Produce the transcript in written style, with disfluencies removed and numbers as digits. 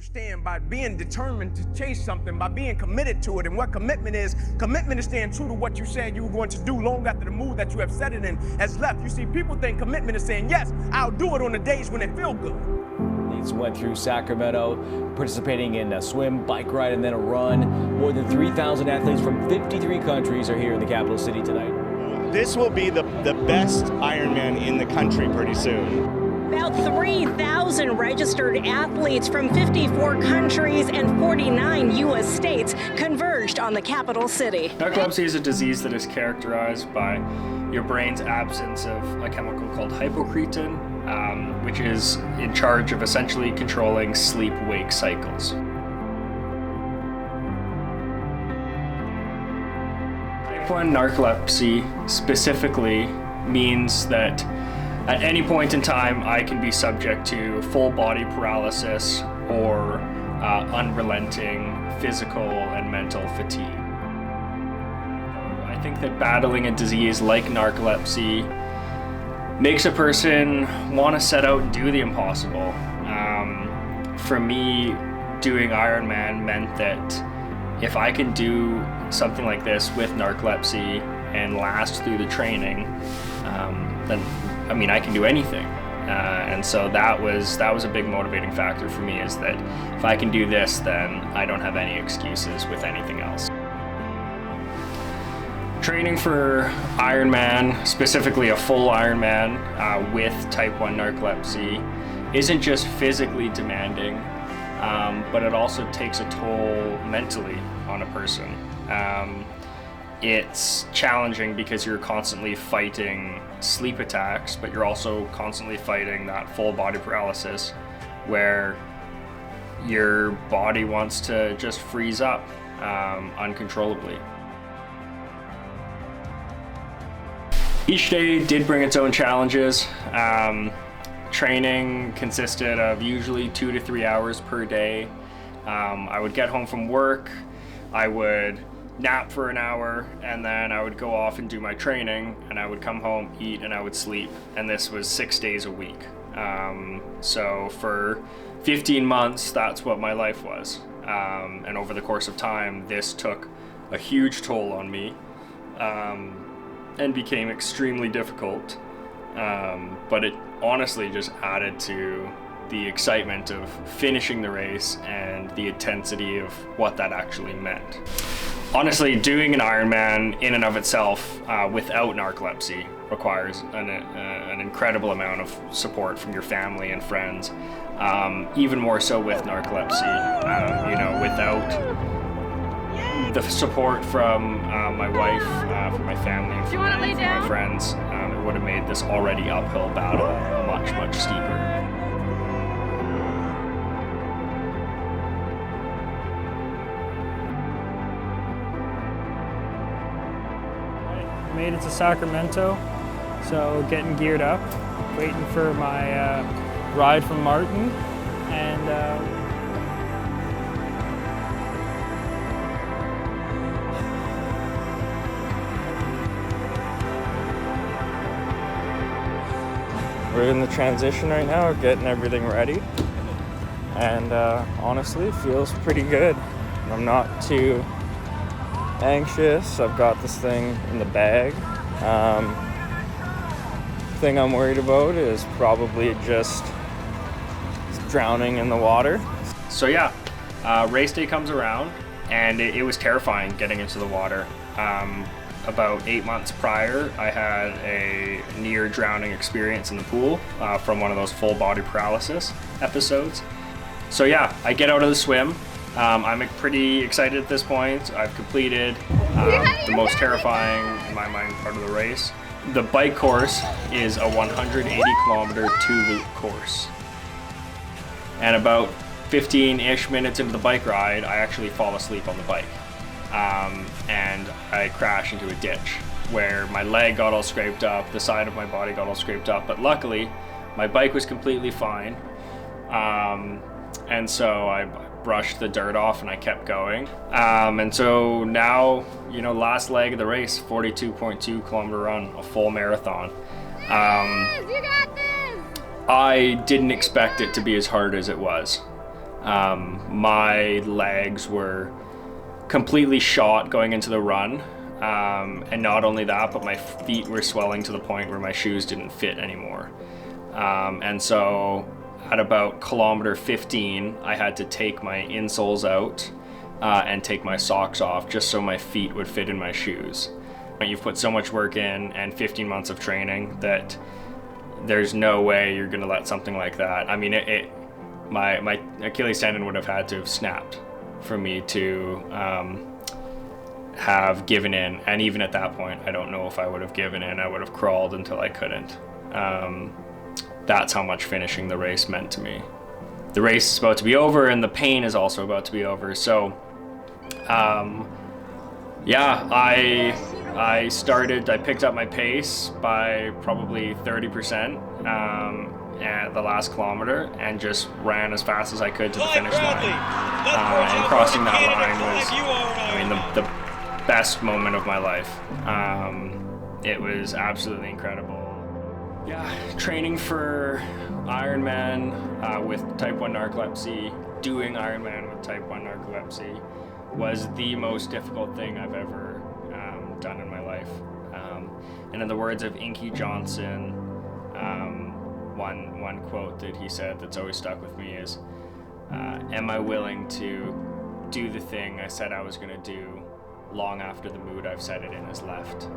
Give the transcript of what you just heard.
understand by being determined to chase something, by being committed to it. And what commitment is staying true to what you said you were going to do long after the mood that you have set it in has left. You see, people think commitment is saying, yes, I'll do it on the days when they feel good. Leeds went through Sacramento, participating in a swim, bike ride, and then a run. More than 3,000 athletes from 53 countries are here in the capital city tonight. This will be the best Ironman in the country pretty soon. About 3,000 registered athletes from 54 countries and 49 U.S. states converged on the capital city. Narcolepsy is a disease that is characterized by your brain's absence of a chemical called hypocretin, which is in charge of essentially controlling sleep-wake cycles. Type 1 narcolepsy specifically means that at any point in time, I can be subject to full body paralysis or unrelenting physical and mental fatigue. I think that battling a disease like narcolepsy makes a person want to set out and do the impossible. For me, doing Ironman meant that if I can do something like this with narcolepsy and last through the training, then I can do anything. And so that was a big motivating factor for me, is that if I can do this, then I don't have any excuses with anything else. Training for Ironman, specifically a full Ironman with type 1 narcolepsy, isn't just physically demanding, but it also takes a toll mentally on a person. It's challenging because you're constantly fighting sleep attacks, but you're also constantly fighting that full body paralysis where your body wants to just freeze up uncontrollably. Each day did bring its own challenges. Training consisted of usually 2 to 3 hours per day. I would get home from work, I would nap for an hour, and then I would go off and do my training, and I would come home, eat, and I would sleep. And this was 6 days a week. So for 15 months, that's what my life was. And over the course of time, this took a huge toll on me and became extremely difficult. But it honestly just added to the excitement of finishing the race and the intensity of what that actually meant. Honestly, doing an Ironman in and of itself without narcolepsy requires an incredible amount of support from your family and friends. Even more so with narcolepsy. Without the support from my wife, from my family, and from my friends, it would have made this already uphill battle much, much steeper. Made it to Sacramento, so getting geared up, waiting for my ride from Martin, and we're in the transition right now, we're getting everything ready, and honestly, it feels pretty good. I'm not too anxious. I've got this thing in the bag. Thing I'm worried about is probably just drowning in the water. So yeah, race day comes around, and it was terrifying getting into the water. About 8 months prior, I had a near drowning experience in the pool from one of those full body paralysis episodes. So yeah, I get out of the swim. I'm pretty excited at this point. I've completed the most terrifying, in my mind, part of the race. The bike course is a 180-kilometer two-loop course. And about 15-ish minutes into the bike ride, I actually fall asleep on the bike. And I crash into a ditch where my leg got all scraped up, the side of my body got all scraped up, but luckily, my bike was completely fine. And so I brushed the dirt off and I kept going. And so now, last leg of the race, 42.2 kilometer run, a full marathon. You got this! I didn't expect it to be as hard as it was. My legs were completely shot going into the run. And not only that, but my feet were swelling to the point where my shoes didn't fit anymore. And so at about kilometer 15, I had to take my insoles out and take my socks off just so my feet would fit in my shoes. You've put so much work in and 15 months of training that there's no way you're gonna let something like that. I mean, my Achilles tendon would have had to have snapped for me to have given in. And even at that point, I don't know if I would have given in. I would have crawled until I couldn't. That's how much finishing the race meant to me. The race is about to be over and the pain is also about to be over. So yeah, I picked up my pace by probably 30% at the last kilometer and just ran as fast as I could to the finish line. And crossing that line was, I mean, the best moment of my life. It was absolutely incredible. Yeah, training for IronMan with type 1 narcolepsy, doing IronMan with type 1 narcolepsy was the most difficult thing I've ever done in my life. And in the words of Inky Johnson, one quote that he said that's always stuck with me is, am I willing to do the thing I said I was gonna do long after the mood I've set it in has left?